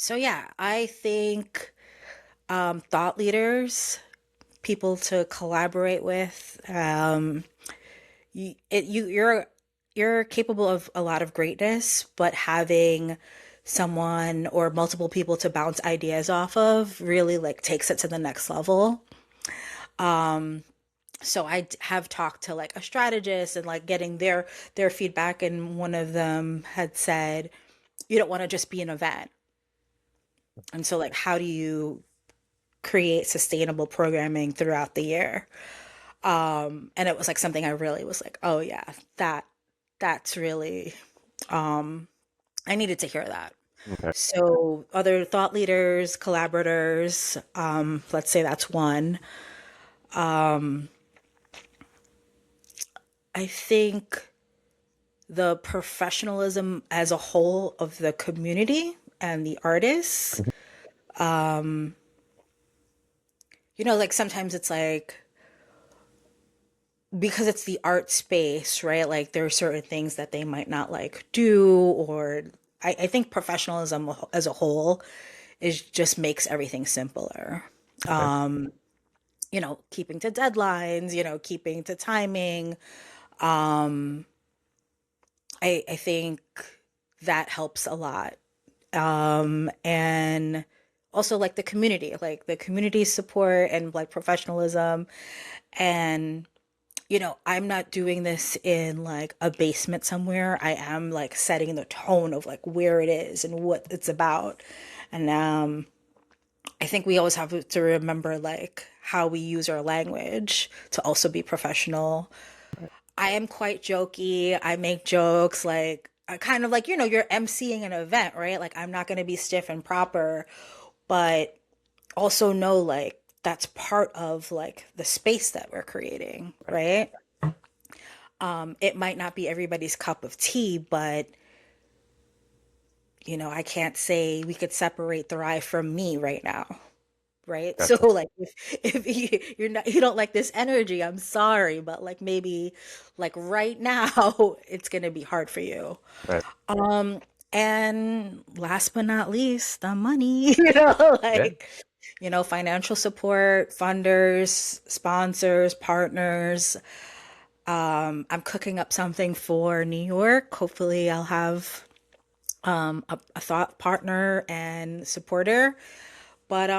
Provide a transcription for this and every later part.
So yeah, I think thought leaders, people to collaborate with, you're capable of a lot of greatness, but having someone or multiple people to bounce ideas off of really like takes it to the next level. So have talked to like a strategist and like getting their feedback, and one of them had said, you don't want to just be an event. And so like how do you create sustainable programming throughout the year? And it was like something I really was like, oh yeah, that's really I needed to hear that. Okay. So other thought leaders, collaborators, let's say that's one. I think the professionalism as a whole of the community and the artists. Mhm. Like sometimes it's like because it's the art space, right? Like there are certain things that they might not like do, or I think professionalism as a whole is just makes everything simpler. Okay. Keeping to deadlines, keeping to timing. I think that helps a lot. And also like the community support and like professionalism. And I'm not doing this in like a basement somewhere. I am like setting the tone of like where it is and what it's about. And I think we always have to remember like how we use our language to also be professional. Right. I am quite jokey. I make jokes like I kind of like, you're emceeing an event, right? Like I'm not going to be stiff and proper, but also know like that's part of like the space that we're creating, Right. right? It might not be everybody's cup of tea, but I can't say we could separate Thrive from me right now, right? So Gotcha. like if you don't like this energy, I'm sorry, but like maybe like right now it's gonna be hard for you. Right. And last but not least, the money, Yeah. financial support, funders, sponsors, partners. I'm cooking up something for New York. Hopefully, I'll have a thought partner and supporter. But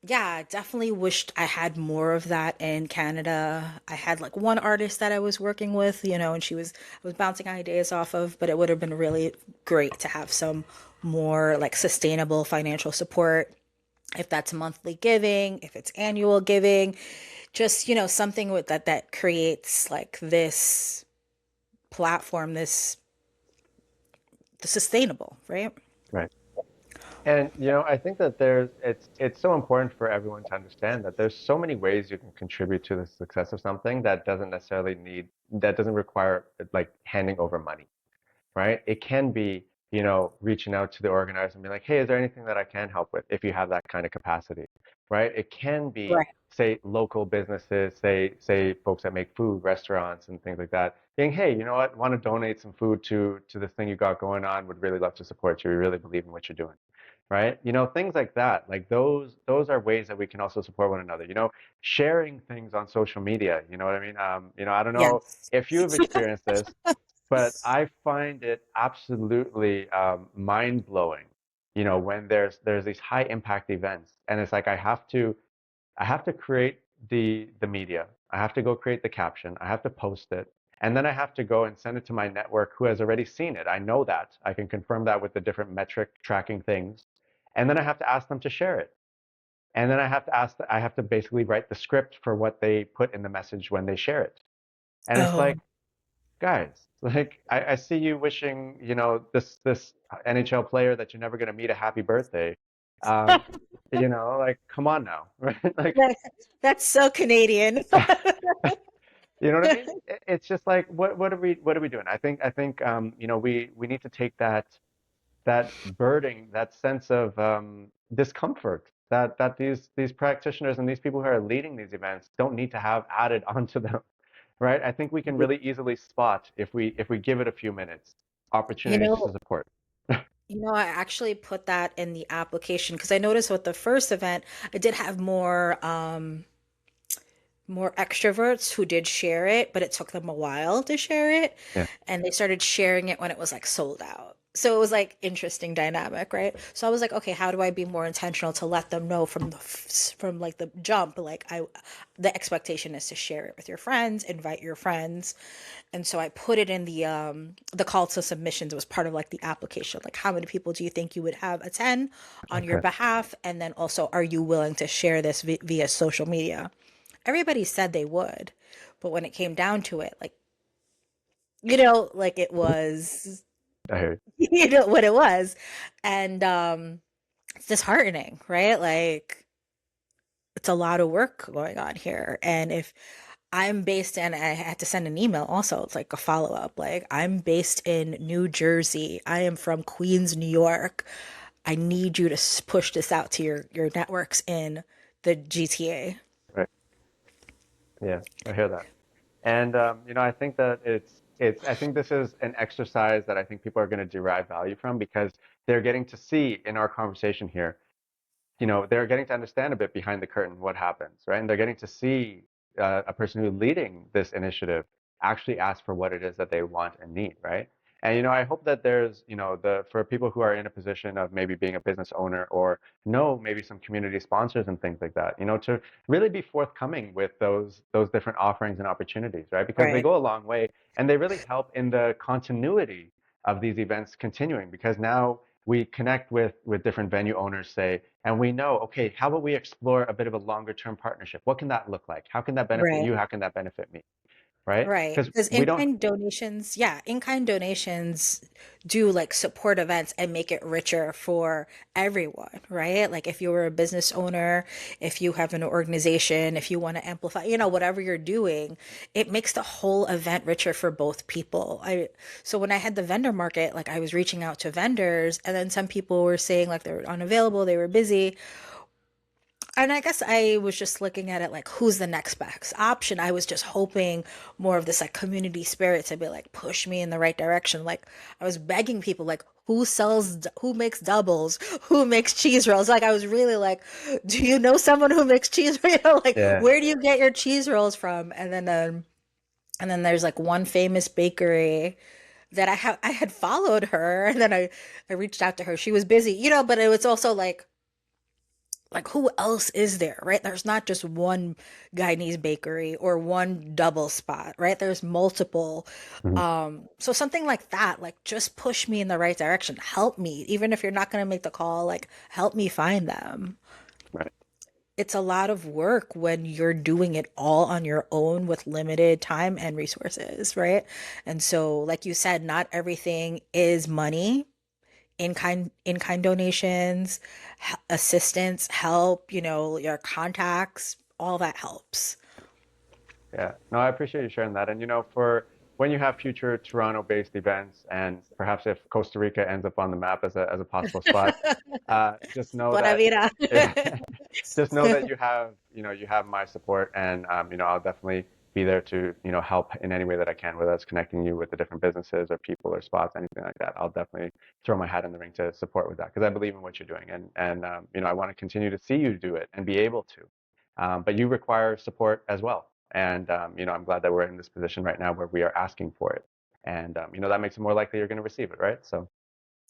yeah, definitely wished I had more of that in Canada. I had like one artist that I was working with, and I was bouncing ideas off of, but it would have been really great to have some more like sustainable financial support. If that's monthly giving, if it's annual giving, just, something with that creates like this platform, this sustainable, right? Right. And I think that it's so important for everyone to understand that there's so many ways you can contribute to the success of something that doesn't require like handing over money, right? It can be, reaching out to the organizer and be like, hey, is there anything that I can help with if you have that kind of capacity, right? It can be, Right. say, local businesses, say folks that make food, restaurants and things like that, being, hey, you know what, want to donate some food to this thing you got going on, would really love to support you. We really believe in what you're doing. Right? Things like that. Like those are ways that we can also support one another. Sharing things on social media. You know what I mean? I don't know Yes. if you've experienced this, but I find it absolutely mind blowing, when there's these high impact events, and it's like I have to create the media, I have to go create the caption, I have to post it, and then I have to go and send it to my network who has already seen it. I know that I can confirm that with the different metric tracking things, and then I have to ask them to share it, and then I have to basically write the script for what they put in the message when they share it, and it's Oh, like, guys, like I see you wishing, this NHL player that you're never going to meet a happy birthday. Um, like come on now, right? Like, that, that's so Canadian. you know what I mean? It's just like what are we doing? I think we need to take that burden, that sense of discomfort that these practitioners and these people who are leading these events don't need to have added onto them, right? I think we can really easily spot if we give it a few minutes, You opportunities to know, support. I actually put that in the application because I noticed with the first event, I did have more extroverts who did share it, but it took them a while to share it. Yeah. And they started sharing it when it was like sold out. So it was like interesting dynamic, right? So I was like, okay, how do I be more intentional to let them know from like the jump, like the expectation is to share it with your friends, invite your friends. And so I put it in the call to submissions. It was part of like the application. Like how many people do you think you would have attend on your Okay. behalf? And then also, are you willing to share this via social media? Everybody said they would, but when it came down to it, like, like it was, I hear you. what it was. And it's disheartening, right? Like, it's a lot of work going on here. And if I'm based in, I had to send an email also, it's like a follow up. Like, I'm based in New Jersey. I am from Queens, New York. I need you to push this out to your networks in the GTA. Right. Yeah, I hear that. And I think that I think this is an exercise that I think people are going to derive value from because they're getting to see in our conversation here, they're getting to understand a bit behind the curtain what happens, right? And they're getting to see a person who's leading this initiative actually ask for what it is that they want and need, right? And I hope that there's, the for people who are in a position of maybe being a business owner or know maybe some community sponsors and things like that, to really be forthcoming with those different offerings and opportunities, right? Because they Right. go a long way and they really help in the continuity of these events continuing because now we connect with different venue owners, say, and we know, okay, how about we explore a bit of a longer term partnership? What can that look like? How can that benefit Right. you? How can that benefit me? Right? Right. Because Because we don't. in-kind donations, yeah, in-kind donations do like support events and make it richer for everyone, right? Like if you're a business owner, if you have an organization, if you want to amplify, whatever you're doing, it makes the whole event richer for both people. So when I had the vendor market, like I was reaching out to vendors and then some people were saying like they were unavailable, they were busy. And I guess I was just looking at it like, who's the next best option? I was just hoping more of this like community spirit to be like, push me in the right direction. Like, I was begging people, like, who makes doubles, who makes cheese rolls? Like, I was really like, do you know someone who makes cheese? Like, Yeah. where do you get your cheese rolls from? And then there's like one famous bakery that I had followed her, and then I reached out to her. She was busy, but it was also like who else is there, right? There's not just one Guyanese bakery or one double spot, right? There's multiple. Mhm. So something like that, like just push me in the right direction. Help me, even if you're not going to make the call, like help me find them. Right. It's a lot of work when you're doing it all on your own with limited time and resources, right? And so, like you said, not everything is money. In kind donations, assistance, help, your contacts, all that helps. Yeah. No, I appreciate you sharing that. And for when you have future Toronto-based events, and perhaps if Costa Rica ends up on the map as a possible spot, just know Buena that, vida. yeah, just know that you have my support, and I'll definitely be there to help in any way that I can, whether that's connecting you with the different businesses or people or spots, anything like that. I'll definitely throw my hat in the ring to support with that because I believe in what you're doing, and I want to continue to see you do it and be able to. But you require support as well. And I'm glad that we're in this position right now where we are asking for it. And that makes it more likely you're going to receive it, right? So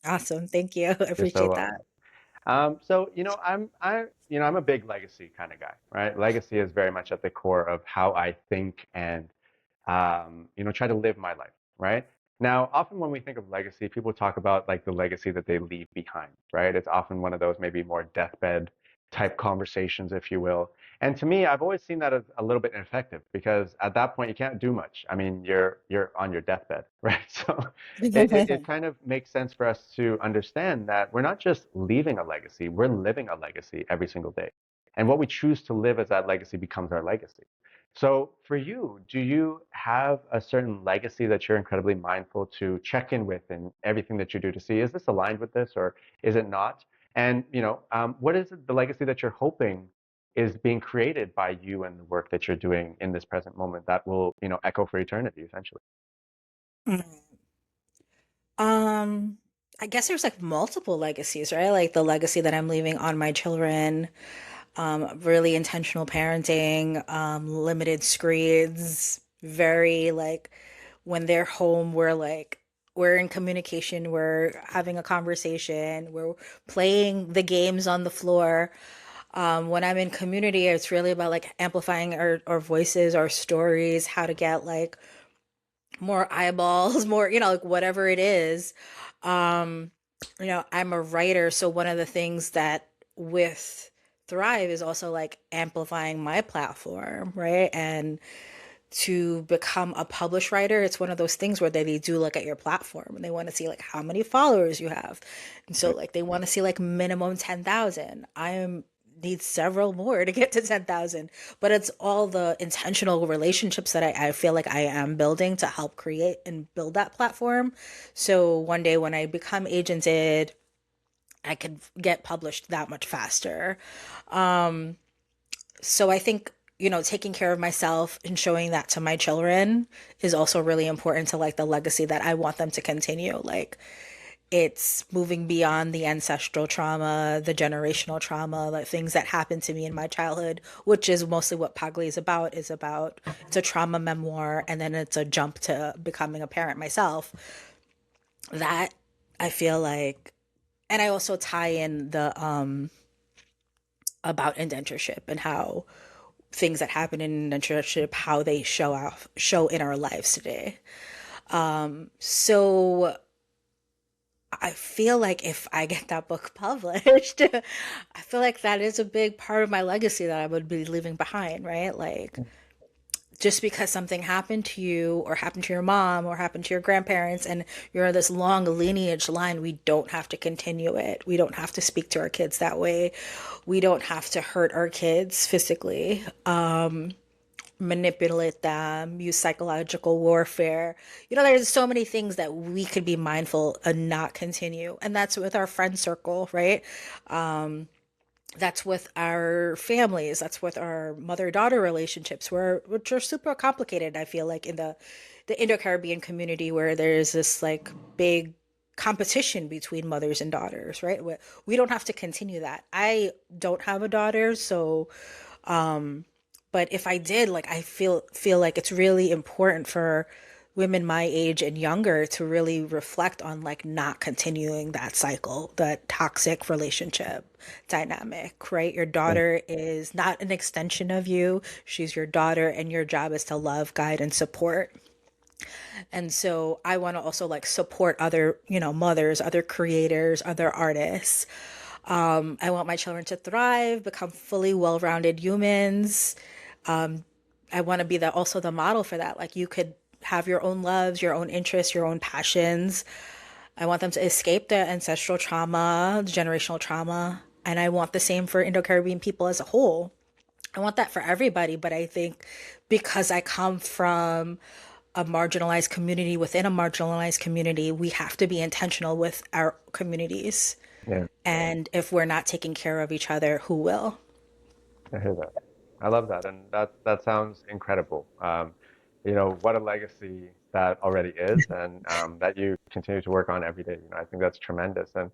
Awesome. Thank you. I you're so appreciate that. welcome. So I'm a big legacy kind of guy, right? Legacy is very much at the core of how I think and try to live my life, right? Now, often when we think of legacy, people talk about like the legacy that they leave behind, right? It's often one of those maybe more deathbed type conversations, if you will. And to me, I've always seen that as a little bit ineffective because at that point you can't do much. I mean, you're on your deathbed, right? So it kind of makes sense for us to understand that we're not just leaving a legacy, we're living a legacy every single day. And what we choose to live as that legacy becomes our legacy. So for you, do you have a certain legacy that you're incredibly mindful to check in with in everything that you do to see, is this aligned with this or is it not? And what is the legacy that you're hoping is being created by you and the work that you're doing in this present moment that will, echo for eternity, essentially? Mm. Um, I guess there's like multiple legacies, right? Like the legacy that I'm leaving on my children, really intentional parenting, limited screens, very like when they're home, we're in communication, we're having a conversation, we're playing the games on the floor. When I'm in community, it's really about like amplifying our voices, our stories, how to get like more eyeballs, more, like whatever it is. Um, I'm a writer, so one of the things that with Thrive is also like amplifying my platform, right? And to become a published writer, it's one of those things where they do look at your platform and they want to see like how many followers you have. And so Right. like they want to see like minimum 10,000. Need several more to get to 10,000, but it's all the intentional relationships that I feel like I am building to help create and build that platform. So one day when I become agented, I could get published that much faster. So I think, taking care of myself and showing that to my children is also really important to like the legacy that I want them to continue. Like it's moving beyond the ancestral trauma, the generational trauma, like things that happened to me in my childhood, which is mostly what Pagli is about it's a trauma memoir and then it's a jump to becoming a parent myself. That I feel like, and I also tie in the about indentureship and how things that happen in indentureship, how they show in our lives today. So I feel like if I get that book published, I feel like that is a big part of my legacy that I would be leaving behind, right? Like just because something happened to you or happened to your mom or happened to your grandparents and you're this long lineage line, we don't have to continue it. We don't have to speak to our kids that way. We don't have to hurt our kids physically, manipulate them, use psychological warfare. There's so many things that we could be mindful and not continue. And that's with our friend circle, right? That's with our families. That's with our mother-daughter relationships, which are super complicated, I feel like, in the Indo-Caribbean community where there's this like big competition between mothers and daughters, right? We don't have to continue that. I don't have a daughter, so but if I did, like I feel like it's really important for women my age and younger to really reflect on like not continuing that cycle, that toxic relationship dynamic, right? Your Right. daughter is not an extension of you. She's your daughter and your job is to love, guide and support. And so I want to also like support other, mothers, other creators, other artists. I want my children to thrive, become fully well-rounded humans. I want to be also the model for that. Like you could have your own loves, your own interests, your own passions. I want them to escape the ancestral trauma, the generational trauma, and I want the same for Indo-Caribbean people as a whole. I want that for everybody, but I think because I come from a marginalized community within a marginalized community, we have to be intentional with our communities. Yeah, And if we're not taking care of each other, who will? I hear that. I love that, and that sounds incredible. What a legacy that already is, and that you continue to work on every day. I think that's tremendous, and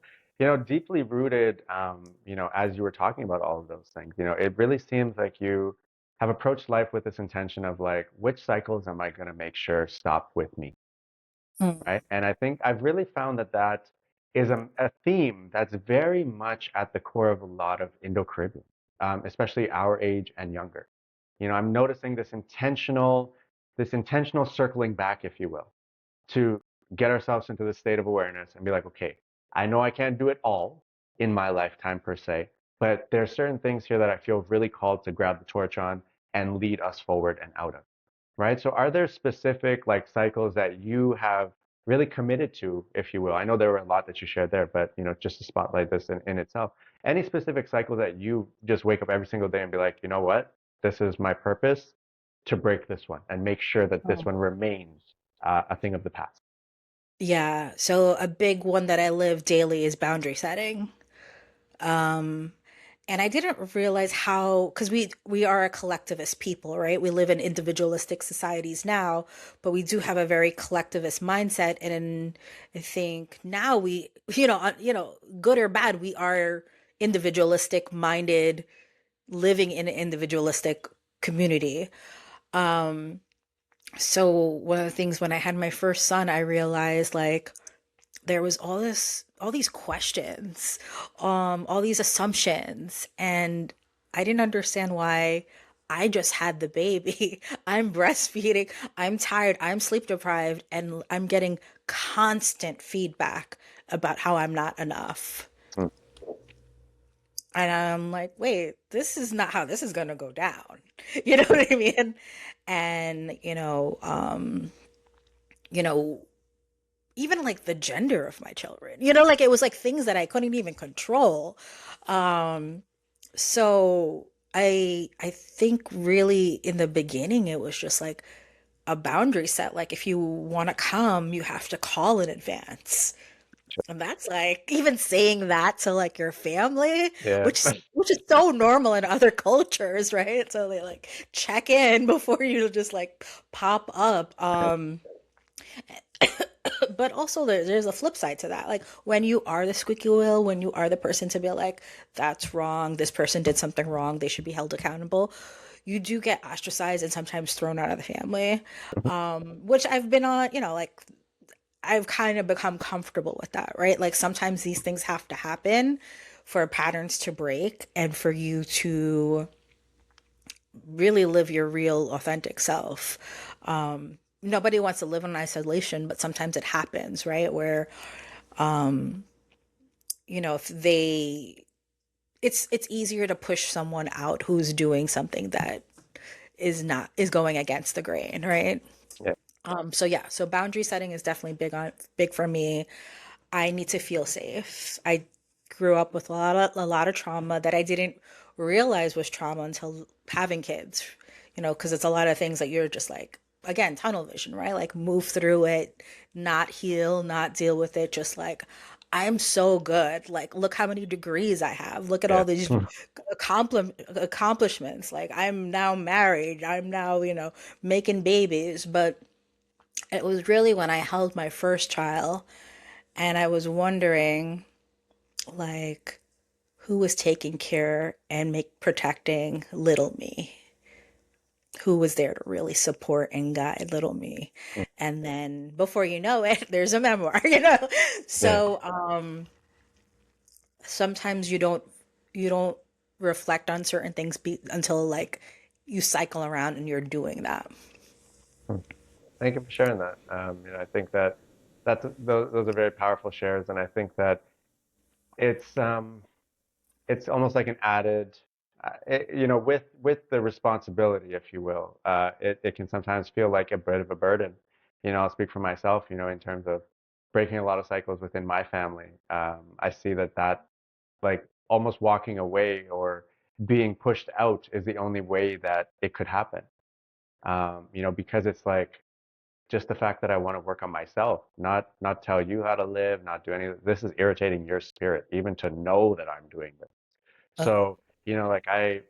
deeply rooted. As you were talking about all of those things, it really seems like you have approached life with this intention of like, which cycles am I going to make sure stop with me, Mm. right? And I think I've really found that that is a theme that's very much at the core of a lot of Indo-Caribbean, especially our age and younger. I'm noticing this intentional circling back, if you will, to get ourselves into this state of awareness and be like, okay, I know I can't do it all in my lifetime per se, but there's certain things here that I feel really called to grab the torch on and lead us forward and out of, right? So are there specific like cycles that you have really committed to, if you will? I know there were a lot that you shared there, but just to spotlight this in itself, any specific cycles that you just wake up every single day and be like, you know what? This is my purpose to break this one and make sure that this Oh. one remains a thing of the past. Yeah. So a big one that I live daily is boundary setting. And I didn't realize how, because we are a collectivist people, right? We live in individualistic societies now, but we do have a very collectivist mindset. And I think now we, good or bad, we are individualistic minded, living in an individualistic community. So one of the things when I had my first son, I realized like there was all these questions, all these assumptions, and I didn't understand why I just had the baby. I'm breastfeeding, I'm tired, I'm sleep deprived, and I'm getting constant feedback about how I'm not enough. Mm. And I'm like, wait, this is not how this is gonna go down. You know what I mean? And you know, even like the gender of my children, like it was like things that I couldn't even control. Um, so I think really in the beginning it was just like a boundary set. Like if you want to come, you have to call in advance. And that's like even saying that to like your family, Yeah. which is so normal in other cultures, right? So they like check in before you just like pop up. But also there's a flip side to that. Like when you are the squeaky wheel, when you are the person to be like, that's wrong, this person did something wrong, they should be held accountable, you do get ostracized and sometimes thrown out of the family. Which I've been on, like I've kind of become comfortable with that, right? Like sometimes these things have to happen for patterns to break and for you to really live your real authentic self. Nobody wants to live in isolation, but sometimes it happens, right? Where if they it's easier to push someone out who's doing something that is going against the grain, right? Yeah. So yeah, so boundary setting is definitely big for me. I need to feel safe. I grew up with a lot of trauma that I didn't realize was trauma until having kids. Because it's a lot of things that you're just like, again, tunnel vision, right? Like move through it, not heal, not deal with it, just like I'm so good. Like look how many degrees I have. Look at Yeah. all these accomplishments. Like I'm now married. I'm now, making babies, but it was really when I held my first child and I was wondering, like, who was taking care and make protecting little me? Who was there to really support and guide little me? Mm. And then before you know it, there's a memoir, Yeah. So sometimes you don't reflect on certain things until like you cycle around and you're doing that. Mm. Thank you for sharing that. I think that those are very powerful shares, and I think that it's it's almost like an added, with the responsibility, if you will. It can sometimes feel like a bit of a burden. I'll speak for myself. In terms of breaking a lot of cycles within my family. I see that like almost walking away or being pushed out is the only way that it could happen. Because it's like just the fact that I want to work on myself, not tell you how to live, not do any. This is irritating your spirit, even to know that I'm doing this. Uh, So, like in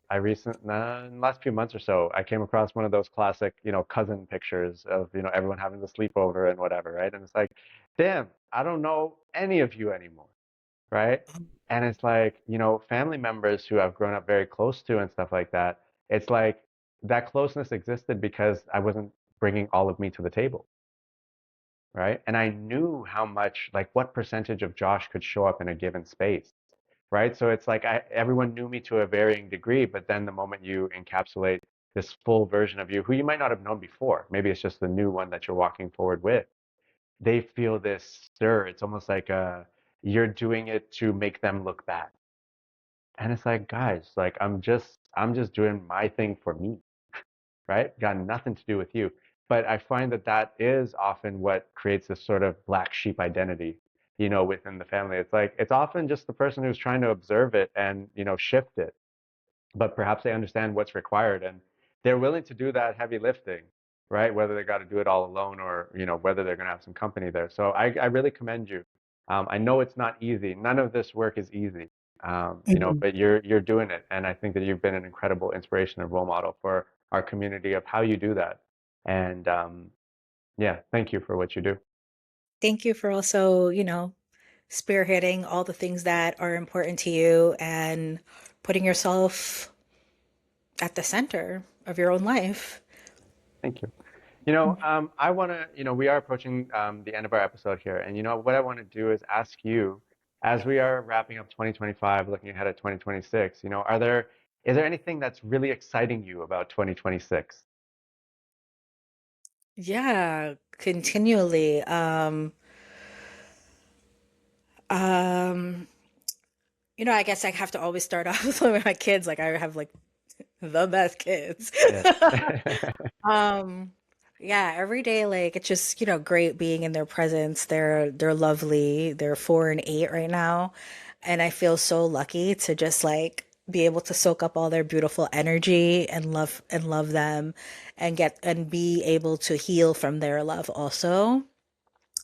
the last few months or so, I came across one of those classic, cousin pictures of, everyone having the sleepover and whatever, right? And it's like, damn, I don't know any of you anymore, right? And it's like, family members who I've grown up very close to and stuff like that. It's like that closeness existed because I wasn't bringing all of me to the table, right? And I knew how much, like, what percentage of Josh could show up in a given space, right? So it's like everyone knew me to a varying degree, but then the moment you encapsulate this full version of you, who you might not have known before, maybe it's just the new one that you're walking forward with, they feel this stir. It's almost like you're doing it to make them look bad. And it's like, guys, like I'm just doing my thing for me, right? Got nothing to do with you. But I find that is often what creates this sort of black sheep identity, within the family. It's like it's often just the person who's trying to observe it and, shift it, but perhaps they understand what's required and they're willing to do that heavy lifting, right? Whether they got to do it all alone or, whether they're going to have some company there. So I really commend you. I know it's not easy. None of this work is easy. Mhm. but you're doing it, and I think that you've been an incredible inspiration and role model for our community of how you do that. And yeah, thank you for what you do. Thank you for also, spearheading all the things that are important to you and putting yourself at the center of your own life. Thank you. I want to, we are approaching the end of our episode here. And what I want to do is ask you, as we are wrapping up 2025, looking ahead at 2026, is there anything that's really exciting you about 2026? Yeah, continually. Um, I guess I have to always start off with my kids. Like I have like the best kids. Yes. Um, yeah, every day, like it's just, great being in their presence. They're lovely. They're 4 and 8 right now. And I feel so lucky to just like be able to soak up all their beautiful energy and love them and get and be able to heal from their love also.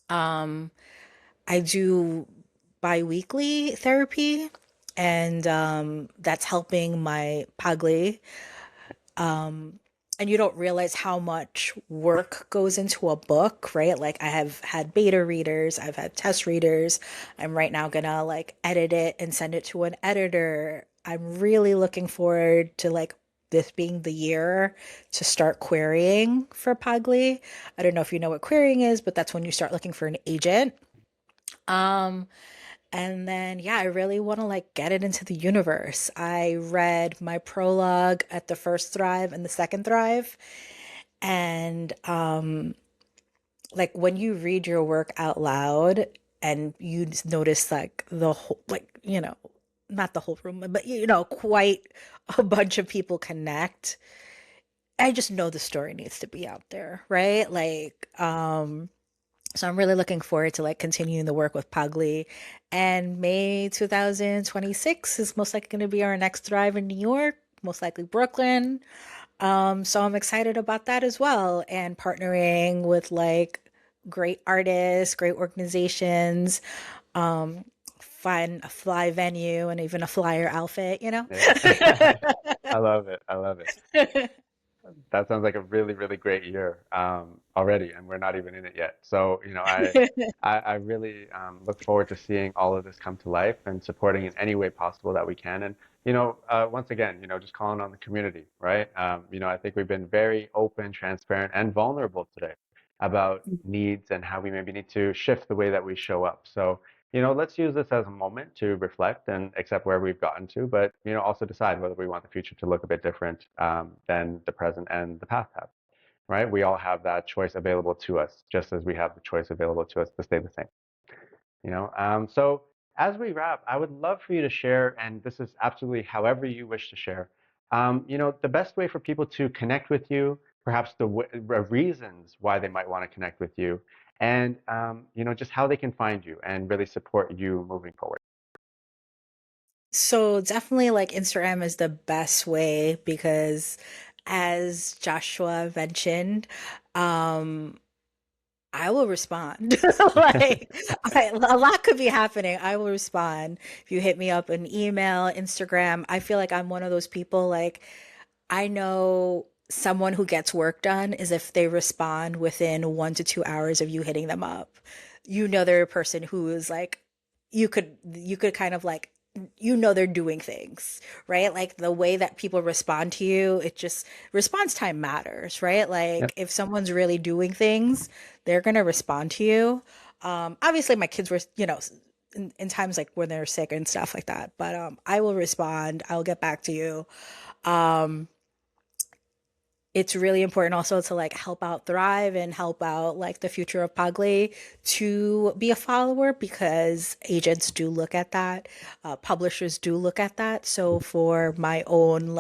Um, I do biweekly therapy and that's helping my Pagli. And you don't realize how much work goes into a book, right? Like I have had beta readers, I've had test readers. I'm right now gonna like edit it and send it to an editor. I'm really looking forward to like this being the year to start querying for Pagli. I don't know if you know what querying is, but that's when you start looking for an agent. Um, and then, yeah, I really want to like get it into the universe. I read my prologue at the first Thrive and the second Thrive. And like when you read your work out loud and you just notice like the whole, like, not the whole room, but quite a bunch of people connect. I just know the story needs to be out there, right? Like, so I'm really looking forward to like continuing the work with Pagli. And May 2026 is most likely going to be our next Thrive in New York, most likely Brooklyn. So I'm excited about that as well and partnering with like great artists, great organizations, um, find a fly venue and even a flyer outfit. Yeah. I love it. I love it. That sounds like a really, really great year already, and we're not even in it yet. So, I really look forward to seeing all of this come to life and supporting in any way possible that we can. And, once again, just calling on the community, right? I think we've been very open, transparent, and vulnerable today about needs and how we maybe need to shift the way that we show up. So, let's use this as a moment to reflect and accept where we've gotten to, but also decide whether we want the future to look a bit different than the present and the past have. Right? We all have that choice available to us, just as we have the choice available to us to stay the same. So as we wrap, I would love for you to share, and this is absolutely however you wish to share. The best way for people to connect with you, perhaps the reasons why they might want to connect with you, and just how they can find you and really support you moving forward. So definitely like Instagram is the best way because as Joshua mentioned, um I will respond. Like a lot could be happening. I will respond. If you hit me up an email, Instagram, I feel like I'm one of those people like I know someone who gets work done is if they respond within 1 to 2 hours of you hitting them up. They're a person who is like you could kind of like they're doing things, right? Like the way that people respond to you, it just response time matters, right? Like Yep. if someone's really doing things, they're gonna respond to you. Obviously my kids were, in times like when they're sick and stuff like that, but I will respond. I'll get back to you. Um, it's really important also to like help out Thrive and help out like the future of Pagli to be a follower because agents do look at that, publishers do look at that. So for my own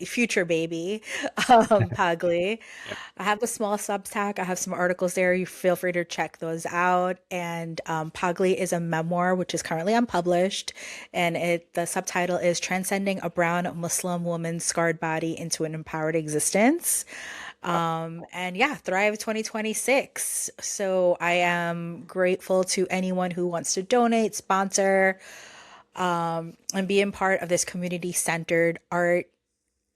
future baby, Pagli. Yep. I have a small Substack. I have some articles there. You feel free to check those out. And Pagli is a memoir which is currently unpublished, and the subtitle is "Transcending a Brown Muslim Woman's Scarred Body into an Empowered Existence." And yeah, Thrive 2026. So I am grateful to anyone who wants to donate, sponsor, and be a part of this community centered art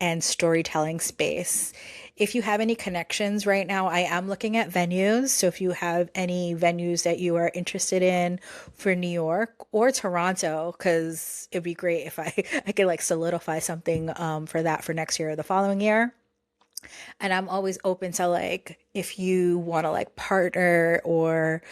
and storytelling space. If you have any connections right now, I am looking at venues. So if you have any venues that you are interested in for New York or Toronto, because it'd be great if I could like solidify something for that for next year or the following year. And I'm always open to like if you want to like partner or,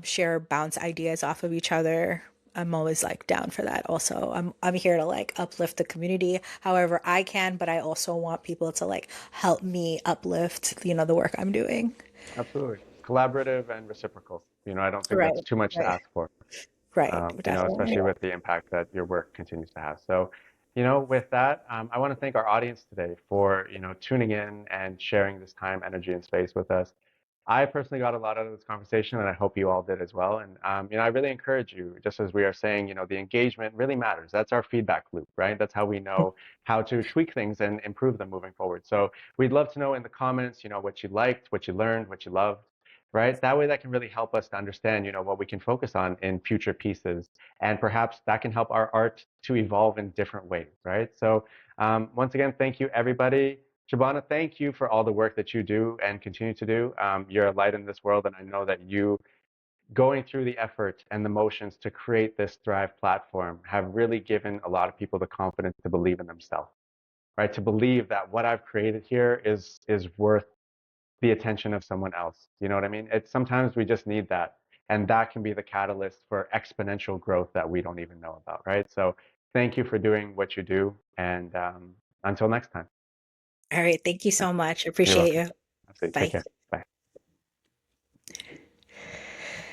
share bounce ideas off of each other. I'm always like down for that. Also, I'm here to like uplift the community however I can, but I also want people to like help me uplift, the work I'm doing. Absolutely. Collaborative and reciprocal. I don't think Right, that's too much to right, ask for. right, Especially definitely. with the impact that your work continues to have. So, with that, I want to thank our audience today for, tuning in and sharing this time, energy, and space with us. I personally got a lot out of this conversation, and I hope you all did as well. And, I really encourage you, just as we are saying, the engagement really matters. That's our feedback loop, right? That's how we know how to tweak things and improve them moving forward. So we'd love to know in the comments, what you liked, what you learned, what you loved, right? That way that can really help us to understand, what we can focus on in future pieces. And perhaps that can help our art to evolve in different ways, right? So once again, thank you, everybody. Shabana, thank you for all the work that you do and continue to do. You're a light in this world, and I know that you going through the effort and the motions to create this Thrive platform have really given a lot of people the confidence to believe in themselves, right? To believe that what I've created here is worth the attention of someone else. You know what I mean? It's sometimes we just need that. And that can be the catalyst for exponential growth that we don't even know about, right? So thank you for doing what you do. And until next time, All right. Thank you so much. you're Appreciate welcome. you. Absolutely. Take Bye. care.